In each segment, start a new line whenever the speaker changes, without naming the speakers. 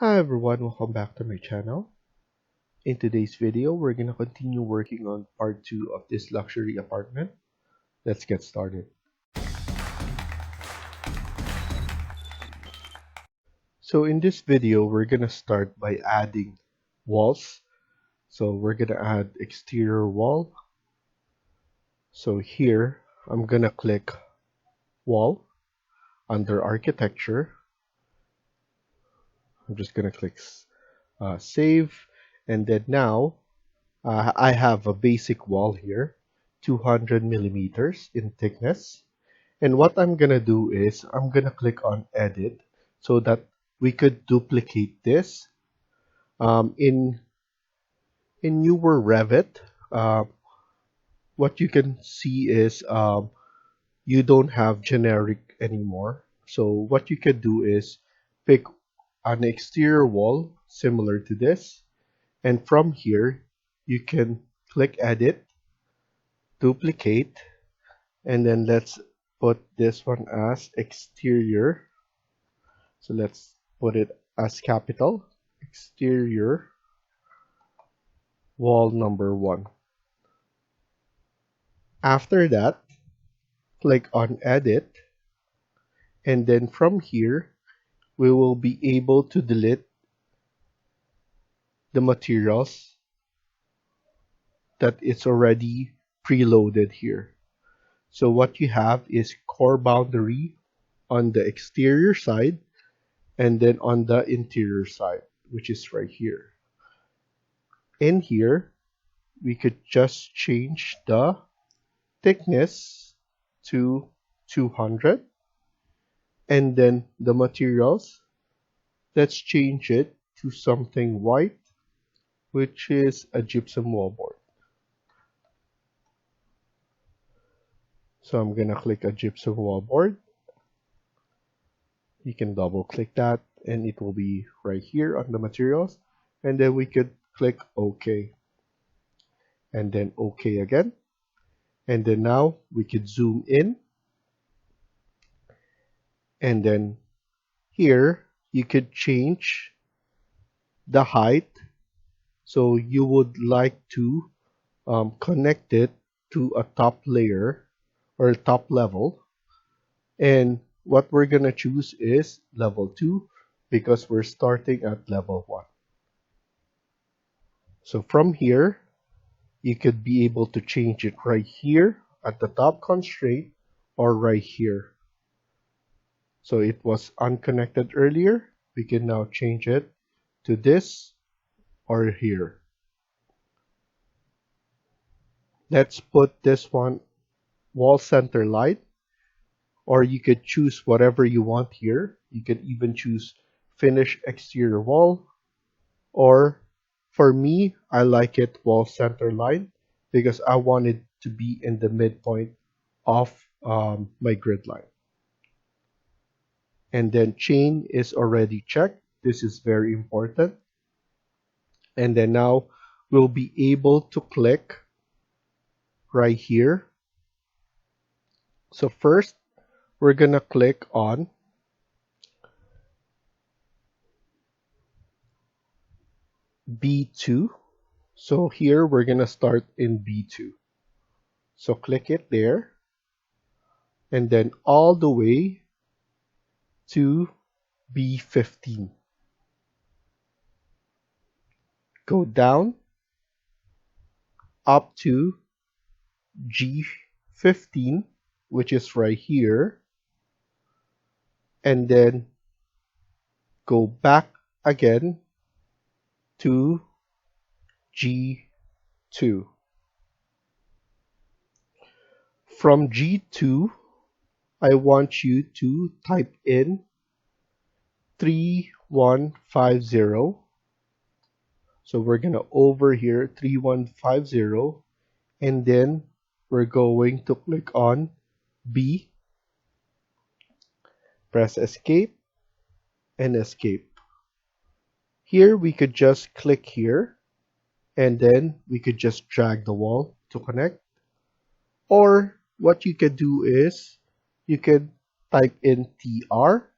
Hi everyone, welcome back to my channel. In today's video, we're gonna continue working on part 2 of this luxury apartment. Let's get started. So in this video, we're gonna start by adding walls. So we're gonna add exterior wall. So here, I'm gonna click wall under architecture. I'm just gonna click save, and then now I have a basic wall here, 200 millimeters in thickness. And what I'm gonna do is I'm gonna click on edit so that we could duplicate this. In newer Revit, what you can see is you don't have generic anymore. So what you can do is pick an exterior wall similar to this, and from here you can click edit, duplicate, and then let's put this one as exterior. So let's put it as capital, exterior wall number 1. After that, click on edit, and then from here we will be able to delete the materials that it's already preloaded here. So what you have is core boundary on the exterior side and then on the interior side, which is right here. In here, we could just change the thickness to 200, and then the materials, let's change it to something white, which is a gypsum wallboard. So I'm gonna click a gypsum wallboard. You can double click that and it will be right here on the materials, and then we could click OK and then OK again, and then now we could zoom in, and then here you could change the height. So you would like to connect it to a top layer or a top level, and what we're gonna choose is level 2 because we're starting at level 1. So from here you could be able to change it right here at the top constraint or right here. So it was unconnected earlier, we can now change it to this or here. Let's put this one wall center line, or you could choose whatever you want here. You could even choose finish exterior wall, or for me, I like it wall center line because I want it to be in the midpoint of my grid line. And then chain is already checked. This is very important. And then now we'll be able to click right here. So first, we're gonna click on B2. So here we're gonna start in B2. So click it there, and then all the way to B15. Go down up to G15, which is right here, and then go back again to G2. From G2, I want you to type in 3150. So we're gonna over here 3150, and then we're going to click on B, press escape and escape. Here we could just click here, and then we could just drag the wall to connect. Or what you could do is you could type in TR.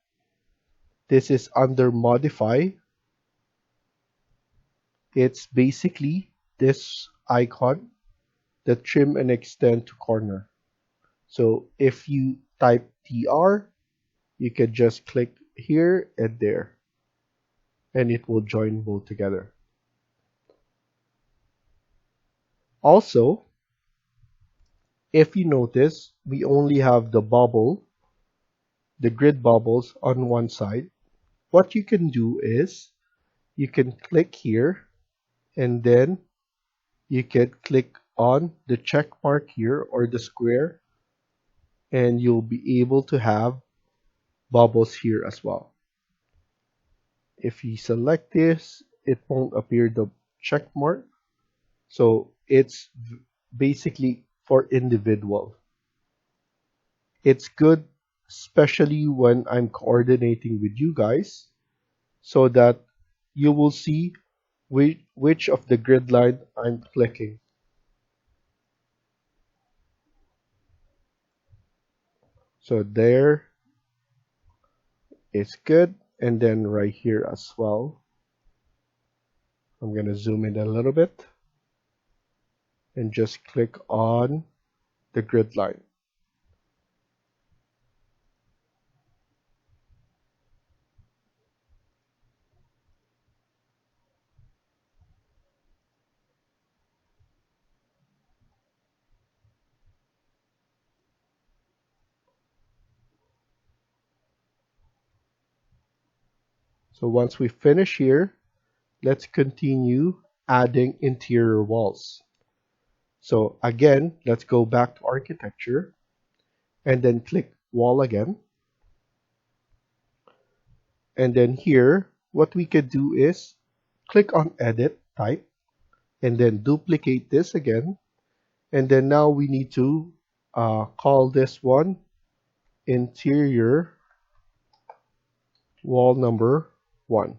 This is under modify, It's basically this icon, the trim and extend to corner. So if you type TR, you can just click here and there, and it will join both together. Also, if you notice, we only have the grid bubbles on one side. What you can do is you can click here and then you can click on the check mark here or the square, and you'll be able to have bubbles here as well. If you select this, it won't appear the check mark. So it's basically for individual. It's good, especially when I'm coordinating with you guys, so that you will see which of the grid line I'm clicking. So there is good. And then right here as well, I'm going to zoom in a little bit and just click on the grid line. So once we finish here, let's continue adding interior walls. So again, let's go back to architecture and then click wall again. And then here, what we could do is click on edit type and then duplicate this again. And then now we need to call this one interior wall number 1.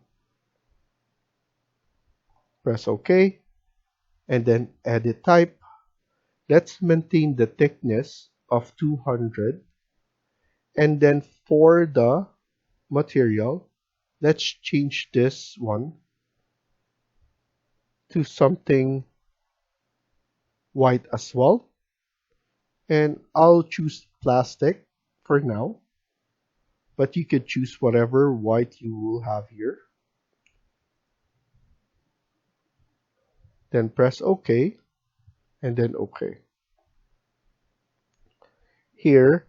Press OK and then edit type. Let's maintain the thickness of 200. And then for the material, let's change this one to something white as well. And I'll choose plastic for now, but you could choose whatever white you will have here. Then press OK and then OK. Here,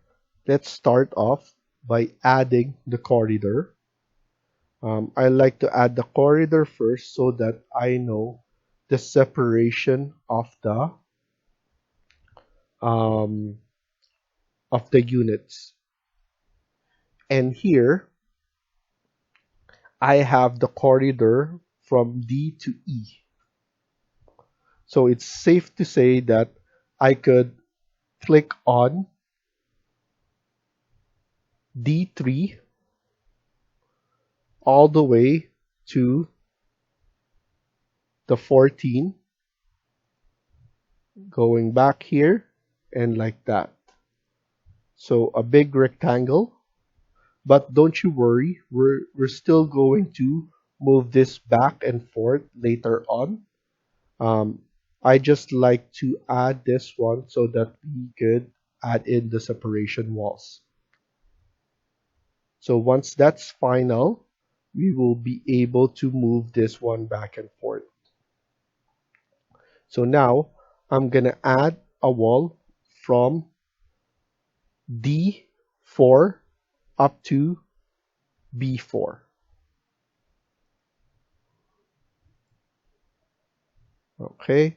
let's start off by adding the corridor. I like to add the corridor first so that I know the separation um, of the units. And here, I have the corridor from D to E. So it's safe to say that I could click on D3 all the way to the 14, going back here and like that. So a big rectangle, but don't you worry, we're still going to move this back and forth later on. I just like to add this one so that we could add in the separation walls. So once that's final, we will be able to move this one back and forth. So now I'm gonna add a wall from D4 up to B4. Okay,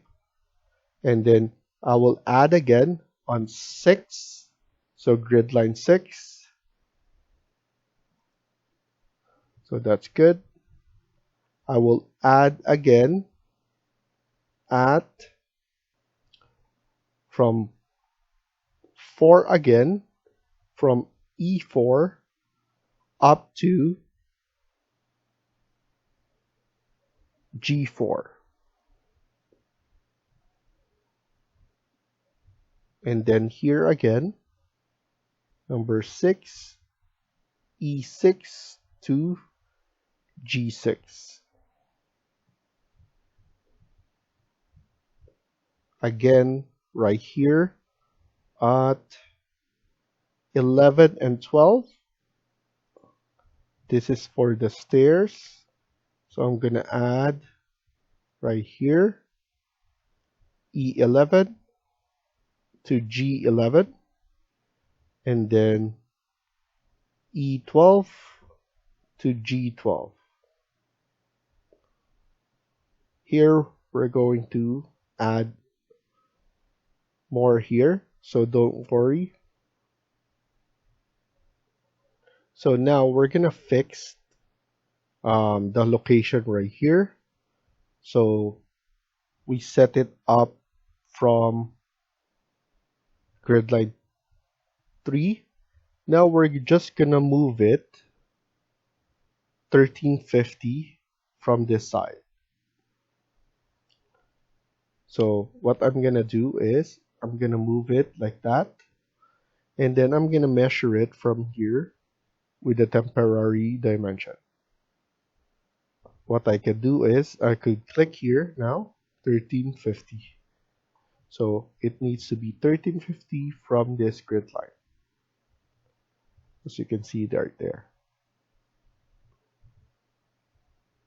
and then I will add again on 6, so grid line 6. So that's good. I will add again at from 4 again, from E4 up to G4. And then here again, number 6, E6 to G6. again right here at 11 and 12. This is for the stairs. So I'm going to add right here E11 to G11 and then E12 to G12. Here we're going to add more here, so don't worry. So now we're gonna fix the location right here. So we set it up from grid line 3. Now we're just gonna move it 1350 from this side. So what I'm gonna do is I'm gonna move it like that, and then I'm gonna measure it from here with the temporary dimension. What I can do is I could click here now 1350. So it needs to be 1350 from this grid line, as you can see right there.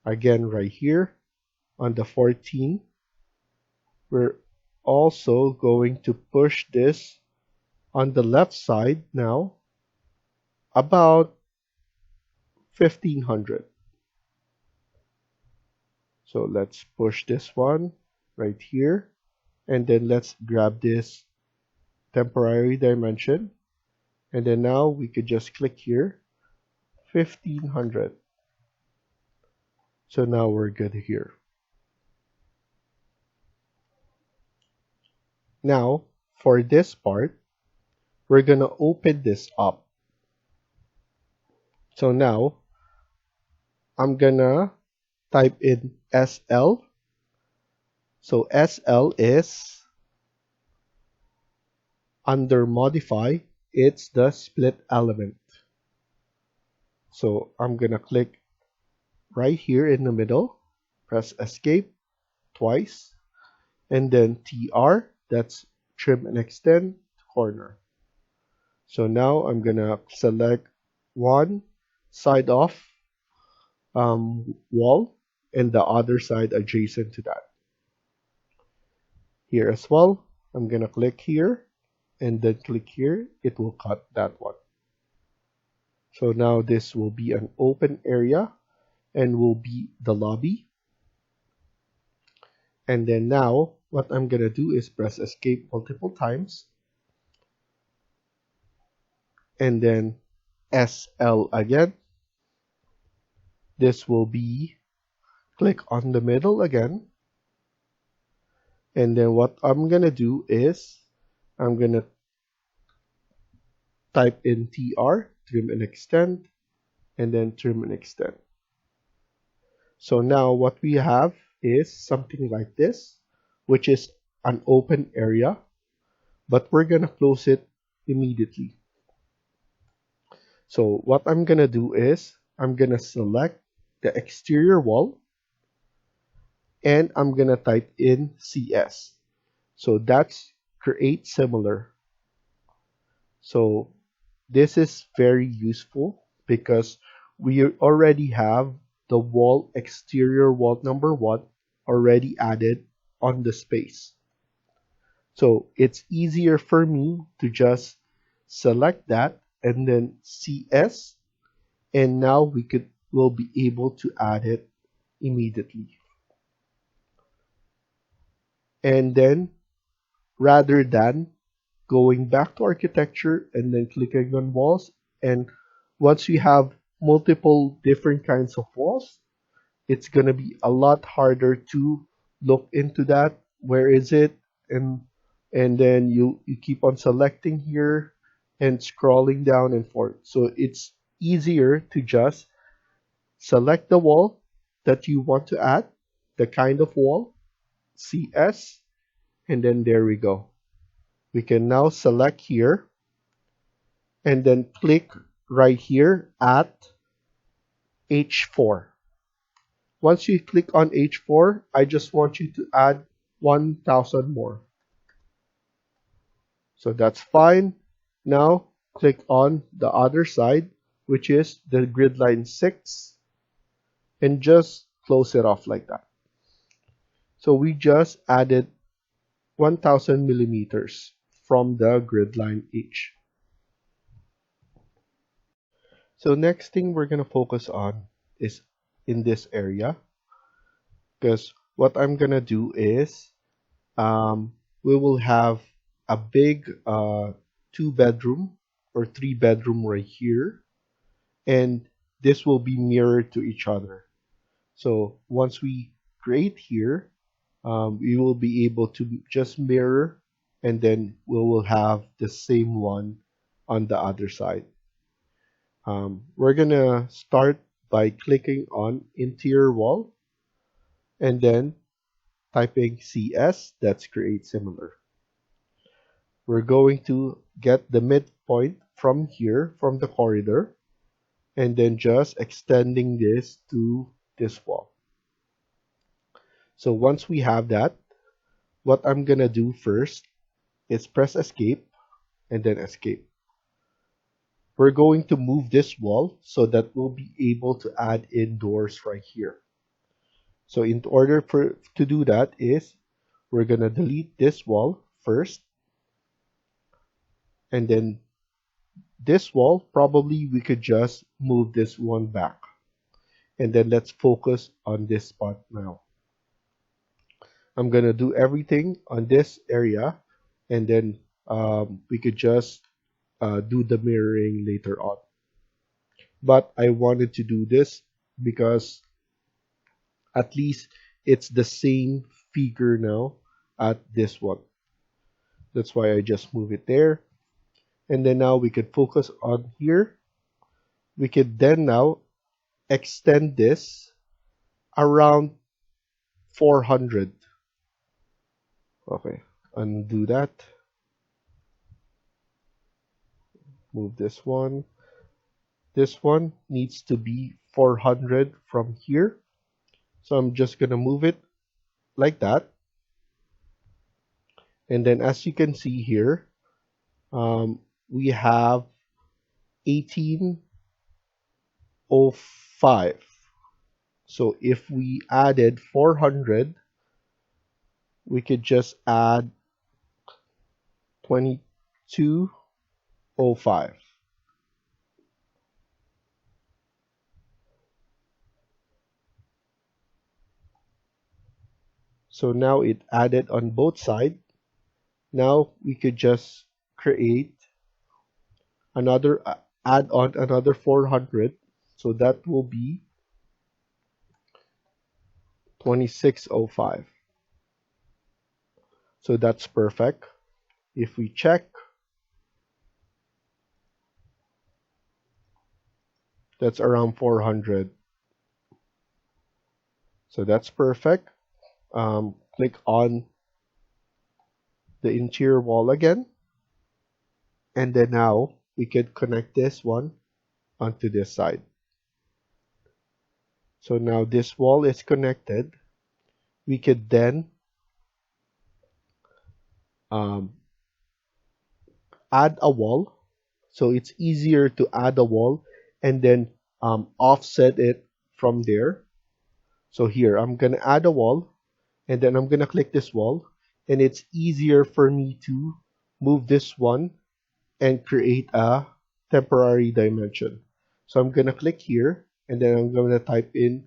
Again, right here on the 14, we're also going to push this on the left side now about 1500. So let's push this one right here, and then let's grab this temporary dimension, and then now we could just click here 1500. So now we're good here. Now for this part, we're gonna open this up. So now I'm gonna type in SL. So SL is under modify, it's the split element. So I'm gonna click right here in the middle, press escape twice, and then TR, that's trim and extend corner. So now I'm gonna select one side off wall and the other side adjacent to that. Here as well, I'm gonna click here and then click here, it will cut that one. So now this will be an open area and will be the lobby. And then now what I'm gonna do is press escape multiple times and then SL again. This will be click on the middle again, and then what I'm gonna do is I'm gonna type in TR, trim and extend, and then trim and extend. So now what we have is something like this, which is an open area, but we're gonna close it immediately. So what I'm gonna do is I'm gonna select the exterior wall and I'm gonna type in CS. So that's create similar. So this is very useful because we already have the wall exterior wall number 1 already added on the space. So it's easier for me to just select that and then CS, and now we'll be able to add it immediately. And then rather than going back to architecture and then clicking on walls, and once we have multiple different kinds of walls, it's going to be a lot harder to look into that. Where is it? And then you keep on selecting here and scrolling down and forth. So it's easier to just select the wall that you want to add, the kind of wall, CS, and then there we go. We can now select here and then click right here at H4. Once you click on H4, I just want you to add 1000 more. So that's fine. Now click on the other side, which is the grid line 6, and just close it off like that. So we just added 1000 millimeters from the grid line H. So next thing we're going to focus on is in this area, because what I'm going to do is we will have a big 2-bedroom or 3-bedroom right here, and this will be mirrored to each other. So once we create here, we will be able to just mirror, and then we will have the same one on the other side. We're gonna start by clicking on interior wall and then typing CS, that's create similar. We're going to get the midpoint from here, from the corridor, and then just extending this to this wall. So once we have that, what I'm gonna do first is press escape and then escape. We're going to move this wall so that we'll be able to add in doors right here. So in order to do that is we're gonna delete this wall first, and then this wall, probably we could just move this one back. And then let's focus on this spot now. I'm gonna do everything on this area, and then we could just do the mirroring later on. But I wanted to do this because at least it's the same figure now at this one. That's why I just move it there. And then now we could focus on here. We could then now extend this around 400. Okay, undo that. Move this one. This one needs to be 400 from here. So I'm just gonna move it like that. And then as you can see here, we have 1805. So if we added 400, we could just add 2205. So now it added on both sides. Now we could just create another, add on another 400. So that will be 2605. So that's perfect. If we check, that's around 400. So that's perfect. Click on the interior wall again. And then now we could connect this one onto this side. So now this wall is connected. We could then add a wall. So it's easier to add a wall and then offset it from there. So here, I'm going to add a wall, and then I'm going to click this wall, and it's easier for me to move this one and create a temporary dimension. So I'm going to click here, and then I'm going to type in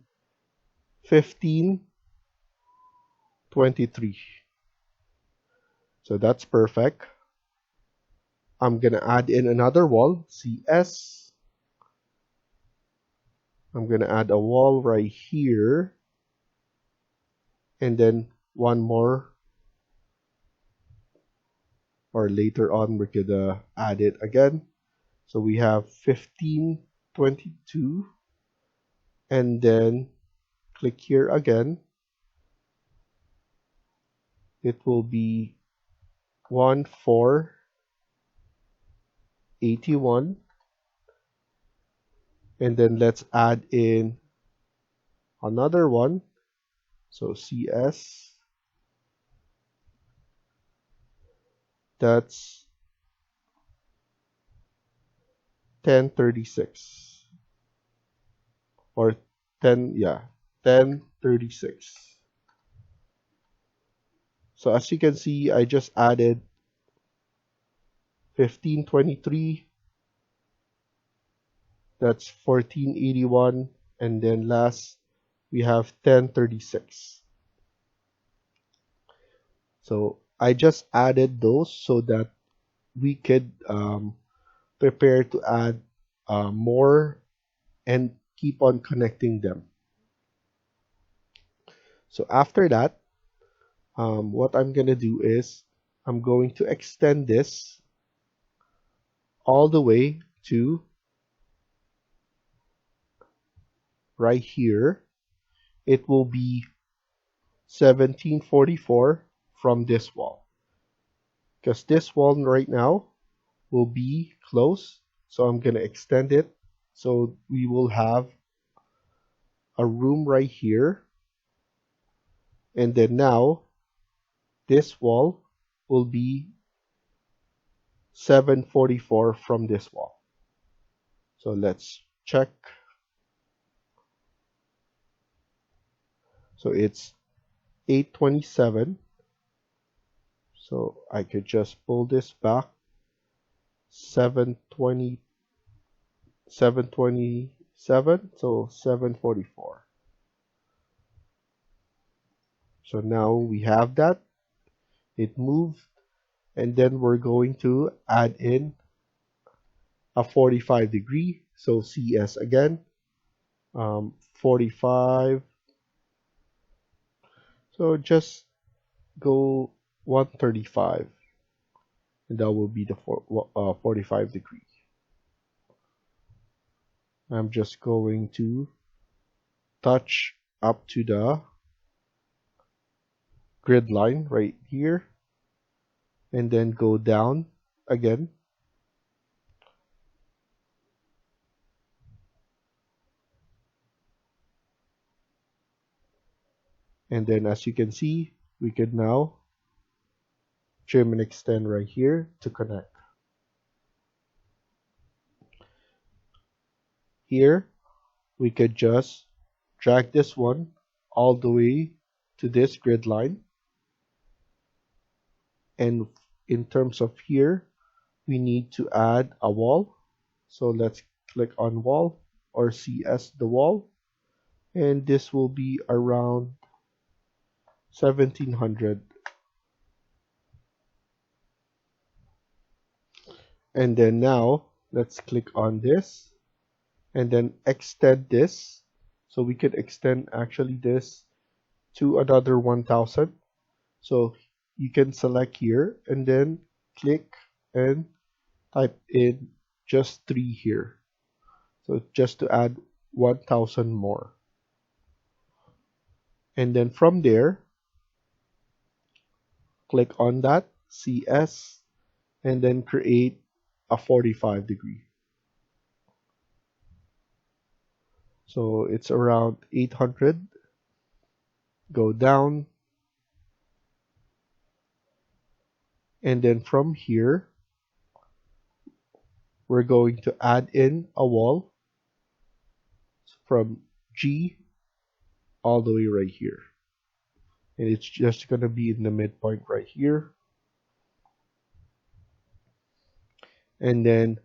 1523. So that's perfect. I'm going to add in another wall, CS. I'm going to add a wall right here, and then one more, or later on we could add it again. So we have 1522, and then click here again. It will be 1481, and then let's add in another one. So CS, that's 1036 or 1036. So as you can see, I just added 1523, that's 1481, and then last we have 1036. So I just added those so that we could prepare to add more and keep on connecting them. So after that, what I'm going to do is I'm going to extend this all the way to right here. It will be 1744 from this wall, because this wall right now will be closed. So I'm going to extend it so we will have a room right here, and then now this wall will be 744 from this wall. So let's check. So it's 827. So I could just pull this back 720, 727, so 744. So now we have that. It moved, and then we're going to add in a 45 degree. So CS again, 45. So just go 135, and that will be the 45 degree. I'm just going to touch up to the grid line right here, and then go down again. And then as you can see, we could now trim and extend right here to connect. Here, we could just drag this one all the way to this grid line. And in terms of here, we need to add a wall. So let's click on wall or CS the wall. And this will be around 1700. And then now let's click on this and then extend this. So we could extend actually this to another 1000. So you can select here and then click and type in just 3 here. So just to add 1000 more. And then from there, click on that CS and then create a 45 degree. So it's around 800. Go down. And then from here, we're going to add in a wall from G all the way right here. And it's just going to be in the midpoint right here. And then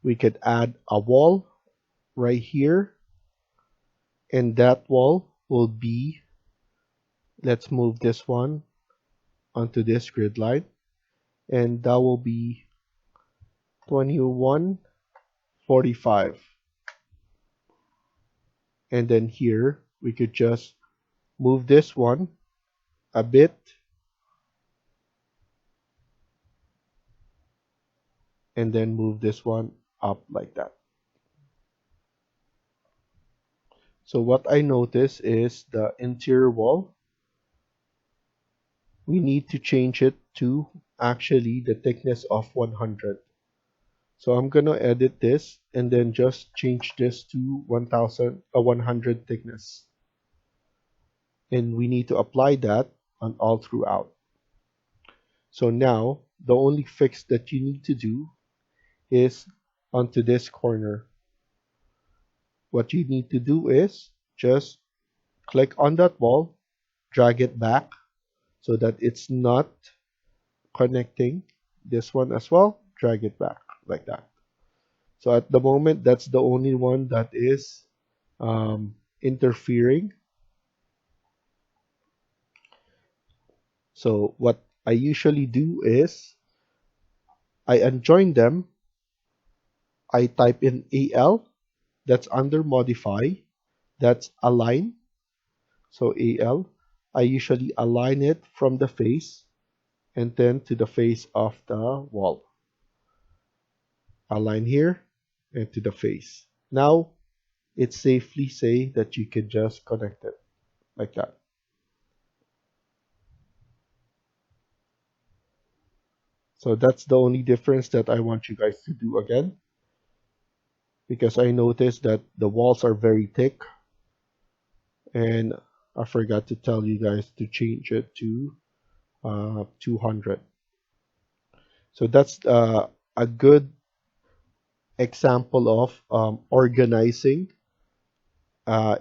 we could add a wall right here. And that wall will be, let's move this one onto this grid line. And that will be 2145. And then here, we could just move this one a bit. And then move this one up like that. So what I notice is the interior wall, we need to change it to actually the thickness of 100. So I'm gonna edit this and then just change this to 100 thickness. And we need to apply that on all throughout. So now the only fix that you need to do is onto this corner. What you need to do is just click on that wall, drag it back so that it's not connecting this one as well. Drag it back like that. So at the moment, that's the only one that is interfering. So what I usually do is I unjoin them. I type in AL, that's under modify, that's align. So AL, I usually align it from the face and then to the face of the wall. Align here and to the face. Now it safely say that you can just connect it like that. So that's the only difference that I want you guys to do again, because I noticed that the walls are very thick and I forgot to tell you guys to change it to 200. So that's a good example of organizing uh,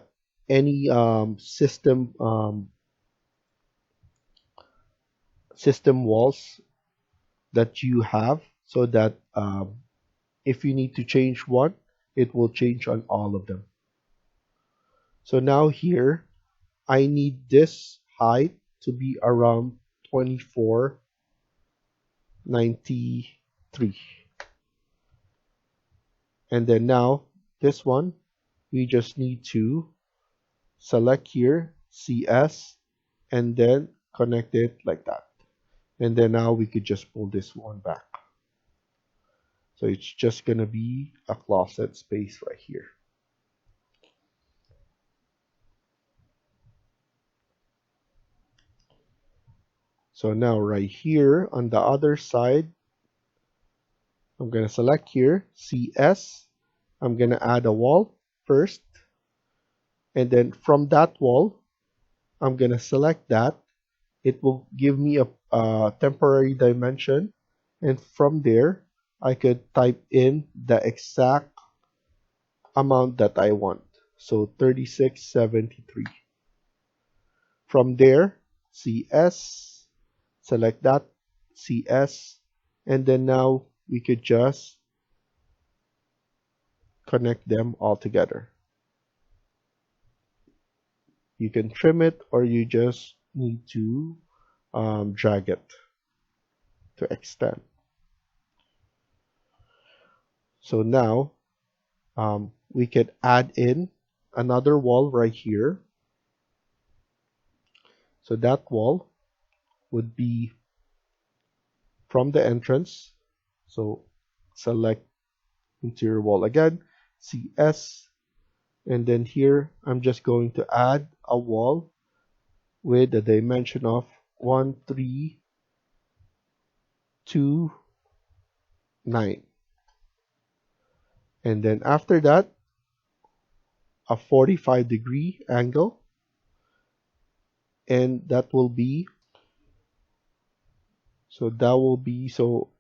any system walls that you have, so that if you need to change one, it will change on all of them. So now here, I need this height to be around 2493. And then now, this one, we just need to select here, CS, and then connect it like that. And then now we could just pull this one back. So it's just gonna be a closet space right here. So now right here on the other side, I'm gonna select here, CS. I'm gonna add a wall first. And then from that wall, I'm gonna select that. It will give me a temporary dimension. And from there, I could type in the exact amount that I want. So 3673. From there, CS, select that, CS, and then now we could just connect them all together. You can trim it, or you just need to drag it to extend. So now we could add in another wall right here. So that wall would be from the entrance. So select interior wall again, CS, and then here I'm just going to add a wall with a dimension of 1329. And then after that, a 45-degree angle, and that will be, so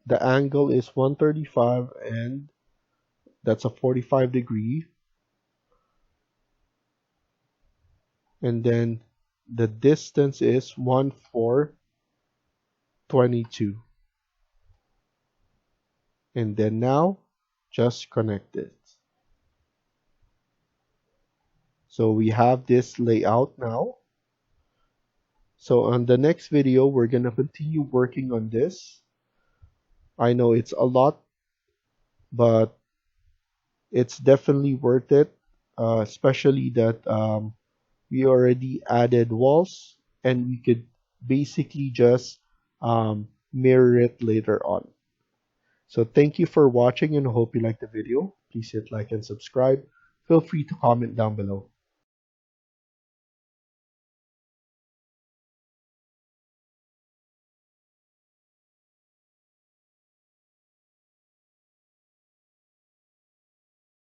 the angle is 135, and that's a 45-degree. And then the distance is 1422. And then now just connect it. So we have this layout now. So on the next video, we're going to continue working on this. I know it's a lot, but it's definitely worth it, especially that we already added walls and we could basically just mirror it later on. So thank you for watching and I hope you liked the video. Please hit like and subscribe. Feel free to comment down below.